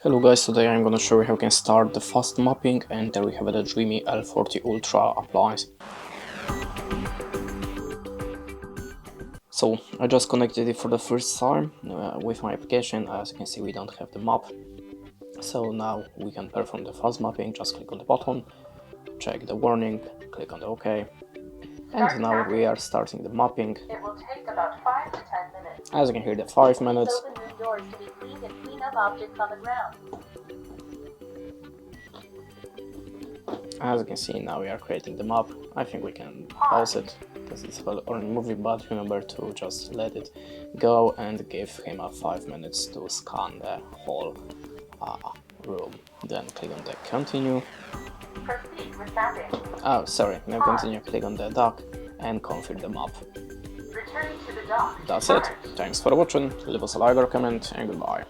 Hello guys, today I'm gonna show you how you can start the fast mapping, and there we have the Dreame L40 Ultra appliance. So I just connected it for the first time with my application. As you can see, we don't have the map. So now we can perform the fast mapping. Just click on the button, check the warning, click on the OK. And now we are starting the mapping. It will take about 5 to 10 minutes. As you can hear, the 5 minutes. Open room doors to be cleaned and clean up objects on the ground. As you can see, now we are creating the map. I think we can pause it because it's already moving, but remember to just let it go and give him 5 minutes to scan the whole room. Then click on the continue. Proceed with mapping. Oh, sorry, now continue, click on the dock and confirm the map. Returning to the dock. That's it. Thanks for watching, leave us a like or comment, and goodbye.